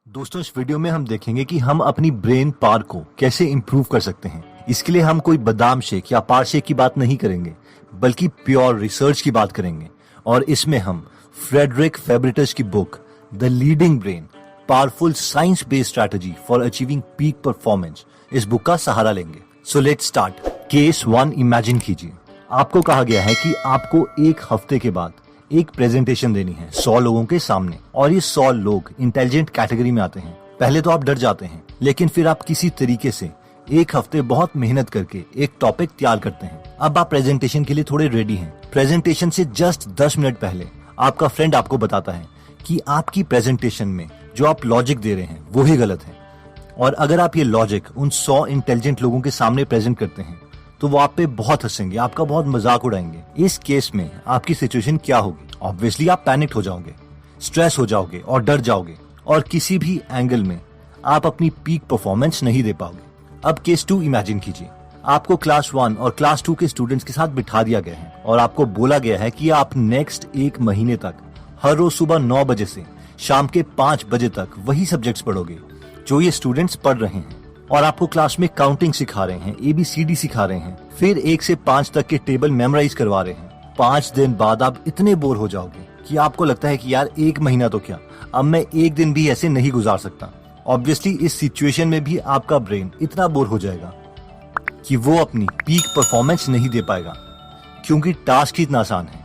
दोस्तों, इस वीडियो में हम देखेंगे कि हम अपनी ब्रेन पावर को कैसे इंप्रूव कर सकते हैं। इसके लिए हम कोई बादाम शेक या पार शेक की बात नहीं करेंगे, बल्कि प्योर रिसर्च की बात करेंगे। और इसमें हम फ्रेडरिक फेब्रिटस की book the leading brain, powerful science based strategy for achieving peak performance, इस बुक का सहारा लेंगे। So let's start. Case 1 imagine कीजिए। आपको कहा गया है कि आपको एक हफ्ते के बाद एक प्रेजेंटेशन देनी है 100 लोगों के सामने, और ये 100 लोग इंटेलिजेंट कैटेगरी में आते हैं। पहले तो आप डर जाते हैं, लेकिन फिर आप किसी तरीके से एक हफ्ते बहुत मेहनत करके एक टॉपिक तैयार करते हैं। अब आप प्रेजेंटेशन के लिए थोड़े रेडी हैं। प्रेजेंटेशन से जस्ट 10 मिनट पहले आपका फ्रेंड आपको बताता है कि आपकी प्रेजेंटेशन में जो आप लॉजिक दे रहे हैं वो ही गलत है, और अगर आप ये लॉजिक उन 100 इंटेलिजेंट लोगों के सामने प्रेजेंट करते हैं तो वो आप पे बहुत हंसेंगे, आपका बहुत मजाक उड़ाएंगे। इस केस में आपकी सिचुएशन क्या होगी? ऑब्वियसली आप पैनिक हो जाओगे, स्ट्रेस हो जाओगे और डर जाओगे, और किसी भी एंगल में आप अपनी पीक परफॉर्मेंस नहीं दे पाओगे। अब केस 2 इमेजिन कीजिए। आपको क्लास 1 और क्लास 2 के स्टूडेंट्स के साथ बिठा दिया गया है और आपको बोला गया है कि आप नेक्स्ट 1 महीने तक हर रोज सुबह 9 बजे से शाम के 5 बजे तक वही सब्जेक्ट्स पढ़ोगे जो ये स्टूडेंट्स पढ़ रहे हैं, और आपको क्लास में काउंटिंग सिखा रहे हैं, ABCD सिखा रहे हैं, फिर 1 से 5 तक के टेबल मेमोराइज करवा रहे हैं। 5 दिन बाद आप इतने बोर हो जाओगे कि आपको लगता है कि यार 1 महीना तो क्या, अब मैं 1 दिन भी ऐसे नहीं गुजार सकता। ऑब्वियसली इस सिचुएशन में भी आपका ब्रेन इतना बोर हो जाएगा कि वो अपनी पीक परफॉर्मेंस नहीं दे पाएगा, क्योंकि टास्क ही इतना आसान है।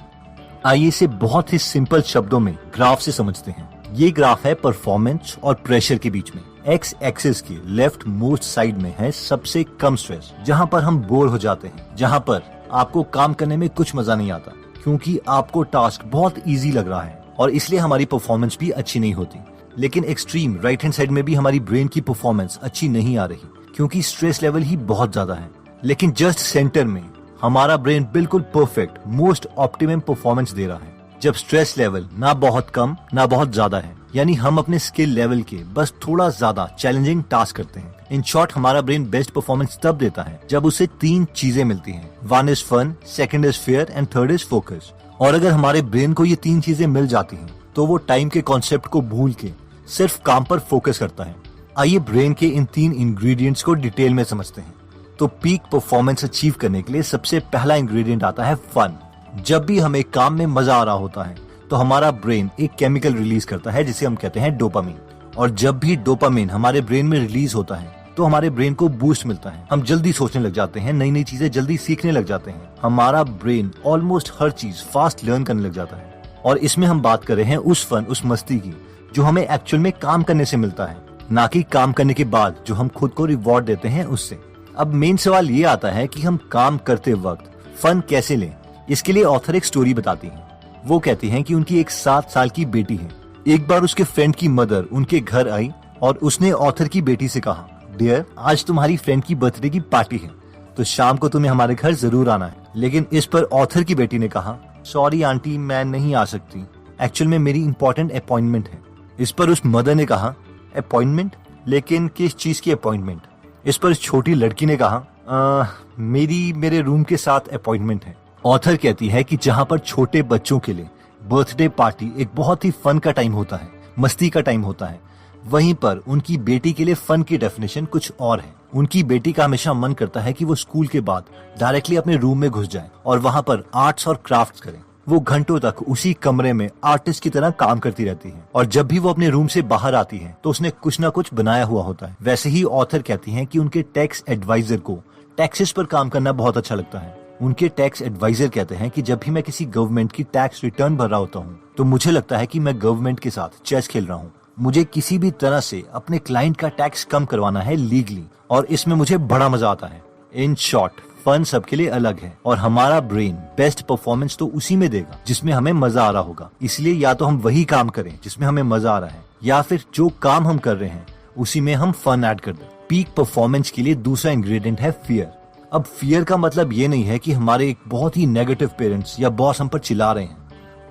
आइए इसे बहुत ही सिंपल शब्दों में ग्राफ से समझते हैं। ये ग्राफ है परफॉर्मेंस और प्रेशर के बीच में। एक्स एक्सिस के लेफ्ट मोस्ट साइड में है सबसे कम स्ट्रेस, जहाँ पर हम बोर हो जाते हैं, जहाँ पर आपको काम करने में कुछ मजा नहीं आता क्योंकि आपको टास्क बहुत इजी लग रहा है, और इसलिए हमारी परफॉर्मेंस भी अच्छी नहीं होती। लेकिन एक्सट्रीम राइट हैंड साइड में भी हमारी ब्रेन की परफॉर्मेंस अच्छी नहीं आ रही क्योंकि स्ट्रेस लेवल ही बहुत ज्यादा है। लेकिन जस्ट सेंटर में हमारा ब्रेन बिल्कुल परफेक्ट मोस्ट ऑप्टिमम परफॉर्मेंस दे रहा है, जब स्ट्रेस लेवल ना बहुत कम ना बहुत ज्यादा है, यानी हम अपने स्किल लेवल के बस थोड़ा ज्यादा चैलेंजिंग टास्क करते हैं। इन शॉर्ट, हमारा ब्रेन बेस्ट परफॉर्मेंस तब देता है जब उसे 3 चीजें मिलती हैं। 1 is fun, 2 is fair and 3 is focus. और अगर हमारे ब्रेन को ये 3 चीजें मिल जाती हैं तो वो टाइम के कॉन्सेप्ट को भूल के सिर्फ काम पर फोकस करता है। आइए ब्रेन के इन 3 इंग्रेडिएंट्स को डिटेल में समझते हैं। तो पीक परफॉर्मेंस अचीव करने के लिए सबसे पहला इंग्रेडिएंट आता है फन। जब भी हमें काम में मजा आ रहा होता है तो हमारा ब्रेन एक केमिकल रिलीज करता है जिसे हम कहते हैं डोपामिन, और जब भी डोपामिन हमारे ब्रेन में रिलीज होता है तो हमारे ब्रेन को बूस्ट मिलता है। हम जल्दी सोचने लग जाते हैं, नई नई चीजें जल्दी सीखने लग जाते हैं। हमारा ब्रेन ऑलमोस्ट हर चीज फास्ट लर्न करने लग जाता है। और इसमें हम बात कर रहे हैं उस फन, उस मस्ती की जो हमें एक्चुअल में काम करने से मिलता है, ना कि काम करने के बाद जो हम खुद को रिवॉर्ड देते हैं उससे। अब मेन सवाल ये आता है कि हम काम करते वक्त फन कैसे लें। इसके लिए ऑथर एक स्टोरी बताती है। वो कहती हैं कि उनकी एक 7 साल की बेटी है। एक बार उसके फ्रेंड की मदर उनके घर आई और उसने ऑथर की बेटी से कहा, डियर, आज तुम्हारी फ्रेंड की बर्थडे की पार्टी है, तो शाम को तुम्हें हमारे घर जरूर आना है। लेकिन इस पर ऑथर की बेटी ने कहा, सॉरी आंटी, मैं नहीं आ सकती, एक्चुअल में मेरी इंपॉर्टेंट अपॉइंटमेंट है। इस पर उस मदर ने कहा, अपॉइंटमेंट? लेकिन किस चीज की अपॉइंटमेंट? इस पर छोटी लड़की ने कहा, मेरे रूम के साथ अपॉइंटमेंट है। ऑथर कहती है कि जहाँ पर छोटे बच्चों के लिए बर्थडे पार्टी एक बहुत ही फन का टाइम होता है, मस्ती का टाइम होता है, वहीं पर उनकी बेटी के लिए फन की डेफिनेशन कुछ और है। उनकी बेटी का हमेशा मन करता है कि वो स्कूल के बाद डायरेक्टली अपने रूम में घुस जाए और वहाँ पर आर्ट्स और क्राफ्ट्स करें। वो घंटों तक उसी कमरे में आर्टिस्ट की तरह काम करती रहती है, और जब भी वो अपने रूम से बाहर आती है तो उसने कुछ ना कुछ बनाया हुआ होता है। वैसे ही ऑथर कहती हैं कि उनके टैक्स एडवाइजर को टैक्सेस पर काम करना बहुत अच्छा लगता है। उनके टैक्स एडवाइजर कहते हैं कि जब भी मैं किसी गवर्नमेंट की टैक्स रिटर्न भर रहा होता हूँ तो मुझे लगता है कि मैं गवर्नमेंट के साथ चेस खेल रहा हूँ। मुझे किसी भी तरह से अपने क्लाइंट का टैक्स कम करवाना है लीगली, और इसमें मुझे बड़ा मजा आता है। इन शॉर्ट, फन सबके लिए अलग है, और हमारा ब्रेन बेस्ट परफॉर्मेंस तो उसी में देगा जिसमें हमें मजा आ रहा होगा। इसलिए या तो हम वही काम करें जिसमें हमें मजा आ रहा है, या फिर जो काम हम कर रहे हैं उसी में हम फन ऐड कर दें। पीक परफॉर्मेंस के लिए दूसरा इंग्रेडिएंट है फियर। अब फियर का मतलब ये नहीं है कि हमारे एक बहुत ही नेगेटिव पेरेंट्स या बॉस हम पर चिल्ला रहे हैं,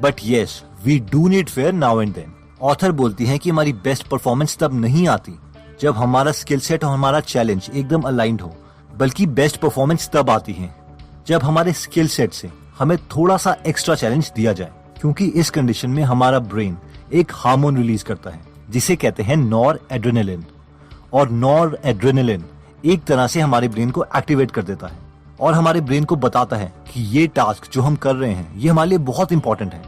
but yes, we do need fair now and then. Author बोलती है कि हमारी बेस्ट परफॉर्मेंस तब नहीं आती जब हमारा स्किल सेट और हमारा चैलेंज एकदम अलाइंड हो। बल्कि बेस्ट परफॉर्मेंस तब आती है जब हमारे स्किल सेट से हमें थोड़ा सा एक्स्ट्रा चैलेंज दिया जाए, क्योंकि इस कंडीशन में हमारा ब्रेन एक हार्मोन रिलीज करता है जिसे कहते हैं नॉर एड्रेनालिन। और नॉर एड्रेनालिन एक तरह से हमारे ब्रेन को एक्टिवेट कर देता है और हमारे ब्रेन को बताता है कि ये टास्क जो हम कर रहे हैं ये हमारे लिए बहुत इंपॉर्टेंट है,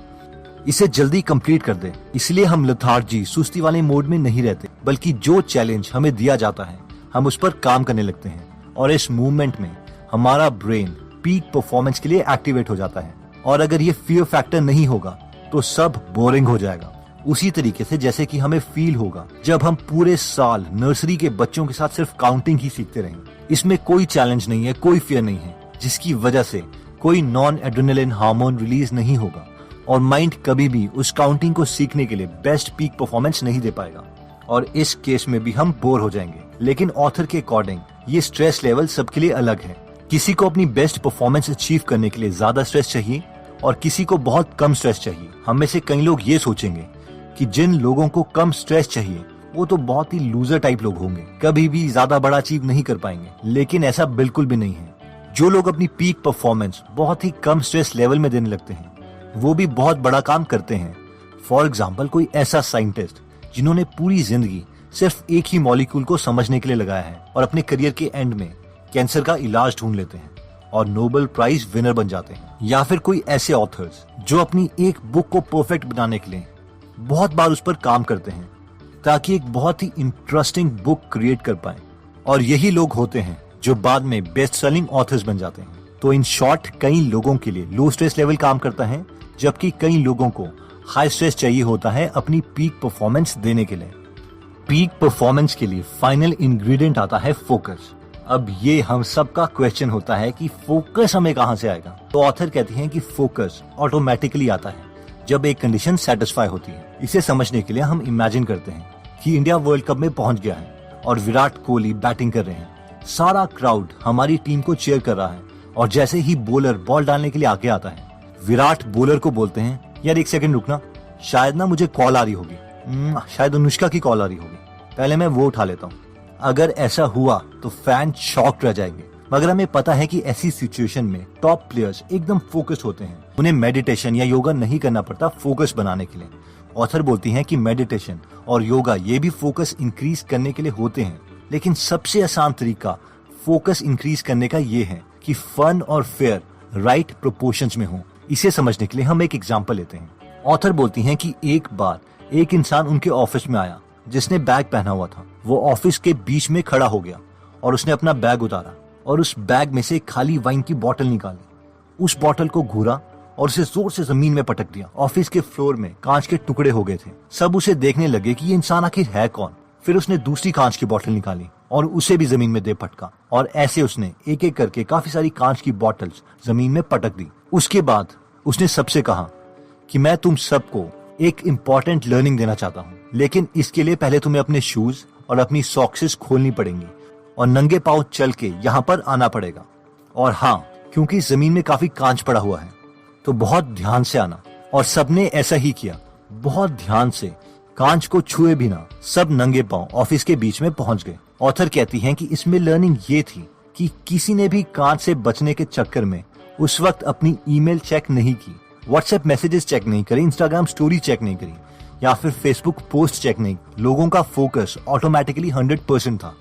इसे जल्दी कंप्लीट कर दे। इसलिए हम लेथार्जी सुस्ती वाले मोड में नहीं रहते, बल्कि जो चैलेंज हमें दिया जाता है हम उस पर काम करने लगते हैं और इस मूवमेंट में हमारा ब्रेन पीक परफॉर्मेंस के लिए एक्टिवेट हो जाता है। और अगर ये फियर फैक्टर नहीं होगा तो सब बोरिंग हो जाएगा। उसी तरीके से जैसे कि हमें फील होगा जब हम पूरे साल नर्सरी के बच्चों के साथ सिर्फ काउंटिंग ही सीखते रहेंगे। इसमें कोई चैलेंज नहीं है, कोई फियर नहीं है, जिसकी वजह से कोई नॉन एड्रेनालिन हार्मोन रिलीज नहीं होगा और माइंड कभी भी उस काउंटिंग को सीखने के लिए बेस्ट पीक परफॉर्मेंस नहीं दे पाएगा और इस केस में भी हम बोर हो जाएंगे। लेकिन ऑथर के अकॉर्डिंग ये स्ट्रेस लेवल सबके लिए अलग है। किसी को अपनी बेस्ट परफॉर्मेंस अचीव करने के लिए ज्यादा स्ट्रेस चाहिए और किसी को बहुत कम स्ट्रेस चाहिए। हम में से कई लोग ये सोचेंगे कि जिन लोगों को कम स्ट्रेस चाहिए वो तो बहुत ही लूजर टाइप लोग होंगे, कभी भी ज्यादा बड़ा अचीव नहीं कर पाएंगे। लेकिन ऐसा बिल्कुल भी नहीं है। जो लोग अपनी पीक परफॉर्मेंस बहुत ही कम स्ट्रेस लेवल में देने लगते हैं वो भी बहुत बड़ा काम करते हैं। फॉर एग्जाम्पल कोई ऐसा साइंटिस्ट जिन्होंने पूरी जिंदगी सिर्फ एक ही मॉलिक्यूल को समझने के लिए लगाया है और अपने करियर के एंड में कैंसर का इलाज ढूंढ लेते हैं और नोबेल प्राइज विनर बन जाते हैं। या फिर कोई ऐसे ऑथर्स जो अपनी एक बुक को परफेक्ट बनाने के लिए बहुत बार उस पर काम करते हैं ताकि एक बहुत ही इंटरेस्टिंग बुक क्रिएट कर पाए और यही लोग होते हैं जो बाद में बेस्ट सेलिंग ऑथर्स बन जाते हैं। तो इन शॉर्ट कई लोगों के लिए लो स्ट्रेस लेवल काम करता है, जबकि कई लोगों को हाई स्ट्रेस चाहिए होता है अपनी पीक परफॉर्मेंस देने के लिए। पीक परफॉर्मेंस के लिए फाइनल इंग्रेडिएंट आता है फोकस। अब ये हम सबका क्वेश्चन होता है कि फोकस हमें कहां से आएगा। तो ऑथर कहती हैं कि फोकस ऑटोमेटिकली आता है जब एक कंडीशन सेटिस्फाई होती है। इसे समझने के लिए हम इमेजिन करते हैं कि इंडिया वर्ल्ड कप में पहुंच गया है और विराट कोहली बैटिंग कर रहे हैं। सारा क्राउड हमारी टीम को चीयर कर रहा है और जैसे ही बॉलर बॉल डालने के लिए आगे आता है, विराट बॉलर को बोलते हैं, यार एक सेकंड रुकना, शायद ना मुझे कॉल आ रही होगी, शायद अनुष्का की कॉल आ रही होगी, पहले मैं वो उठा लेता हूँ। अगर ऐसा हुआ तो फैन शॉक्ड रह जाएंगे। मगर हमें पता है कि ऐसी सिचुएशन में टॉप प्लेयर्स एकदम फोकस्ड होते हैं। उन्हें मेडिटेशन या योगा नहीं करना पड़ता फोकस बनाने के लिए। ऑथर बोलती हैं कि मेडिटेशन और योगा ये भी फोकस इंक्रीज करने के लिए होते हैं, लेकिन सबसे आसान तरीका फोकस इंक्रीज करने का ये है कि फन और फेयर राइट प्रोपोर्शंस में हो। इसे समझने के लिए हम एक एग्जांपल लेते हैं। ऑथर बोलती हैं कि एक बार एक इंसान उनके ऑफिस में आया जिसने बैग पहना हुआ था। वो ऑफिस के बीच में खड़ा हो गया और उसने अपना बैग उतारा और उस बैग में से खाली वाइन की बोतल निकाली। उस बोतल को घूरा और उसे जोर से जमीन में पटक दिया। ऑफिस के फ्लोर में कांच के टुकड़े हो गए थे। सब उसे देखने लगे कि ये इंसान आखिर है कौन। फिर उसने दूसरी कांच की बोतल निकाली और उसे भी जमीन में दे पटका और ऐसे उसने एक एक करके काफी सारी कांच की बोतल्स जमीन में पटक दी। उसके बाद उसने सबसे कहा कि मैं तुम सबको एक इम्पोर्टेंट लर्निंग देना चाहता हूँ, लेकिन इसके लिए पहले तुम्हें अपने शूज और अपनी सॉक्सेस खोलनी पड़ेंगी और नंगे पांव चल के यहाँ पर आना पड़ेगा। और हाँ, क्योंकि जमीन में काफी कांच पड़ा हुआ है तो बहुत ध्यान से आना। और सबने ऐसा ही किया, बहुत ध्यान से, कांच को छुए बिना सब नंगे पांव ऑफिस के बीच में पहुंच गए। ऑथर कहती हैं कि इसमें लर्निंग ये थी कि किसी ने भी कांच से बचने के चक्कर में उस वक्त अपनी ईमेल चेक नहीं की, व्हाट्सएप मैसेजेस चेक नहीं करी, इंस्टाग्राम स्टोरी चेक नहीं करी या फिर फेसबुक पोस्ट चेक नहीं। लोगों का फोकस ऑटोमेटिकली 100% था।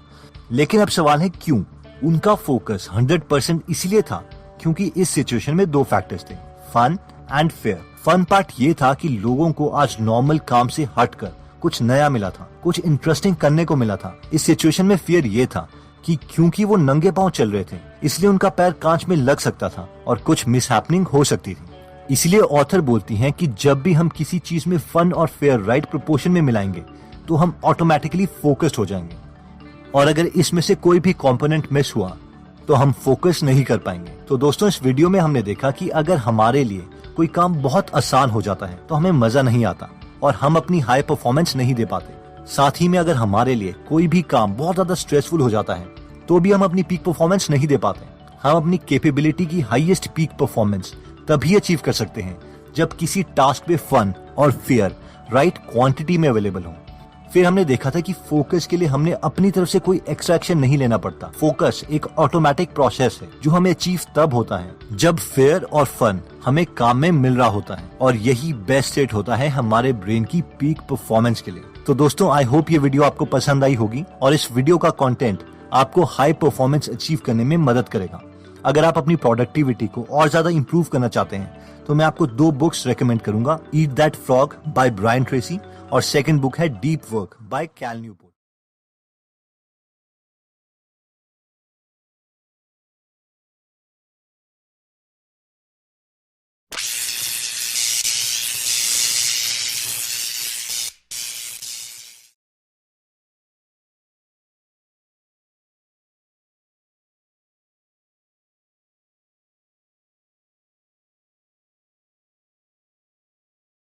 लेकिन अब सवाल है क्यों? उनका फोकस 100% इसलिए था क्योंकि इस सिचुएशन में दो फैक्टर्स थे, fun and fair. Fun part ये था कि लोगों को आज नॉर्मल काम से हटकर कुछ नया मिला था, कुछ इंटरेस्टिंग करने को मिला था। इस सिचुएशन में फियर ये था कि क्योंकि वो नंगे पांव चल रहे थे इसलिए उनका पैर कांच में लग सकता था और कुछ मिसहैपनिंग हो सकती थी। इसलिए ऑथर बोलती हैं कि जब भी हम किसी चीज में फन और फेयर राइट प्रोपोर्शन में मिलाएंगे तो हम ऑटोमेटिकली फोकस्ड हो जाएंगे और अगर इसमें से कोई भी कंपोनेंट मिस हुआ तो हम फोकस नहीं कर पाएंगे। तो दोस्तों, इस वीडियो में हमने देखा कि अगर हमारे लिए कोई काम बहुत आसान हो जाता है तो हमें मजा नहीं आता और हम अपनी हाई परफॉर्मेंस नहीं दे पाते। साथ ही में अगर हमारे लिए कोई भी काम बहुत ज्यादा स्ट्रेसफुल हो जाता है तो भी हम अपनी पीक परफॉर्मेंस नहीं दे पाते। हम अपनी कैपेबिलिटी की हाईएस्ट पीक परफॉर्मेंस तभी अचीव कर सकते हैं जब किसी टास्क पे फन और फेयर राइट क्वांटिटी में अवेलेबल हो। फिर हमने देखा था कि फोकस के लिए हमने अपनी तरफ से कोई एक्स्ट्रा एक्शन नहीं लेना पड़ता। फोकस एक ऑटोमेटिक प्रोसेस है जो हमें अचीव तब होता है जब फेयर और फन हमें काम में मिल रहा होता है, और यही बेस्ट स्टेट होता है हमारे ब्रेन की पीक परफॉर्मेंस के लिए। तो दोस्तों, आई होप ये वीडियो आपको पसंद आई होगी और इस वीडियो का कंटेंट आपको हाई परफॉर्मेंस अचीव करने में मदद करेगा। अगर आप अपनी प्रोडक्टिविटी को और ज्यादा इंप्रूव करना चाहते हैं तो मैं आपको 2 बुक्स रेकमेंड करूंगा, eat that frog by Brian Tracy और सेकंड बुक है deep work by Cal Newport.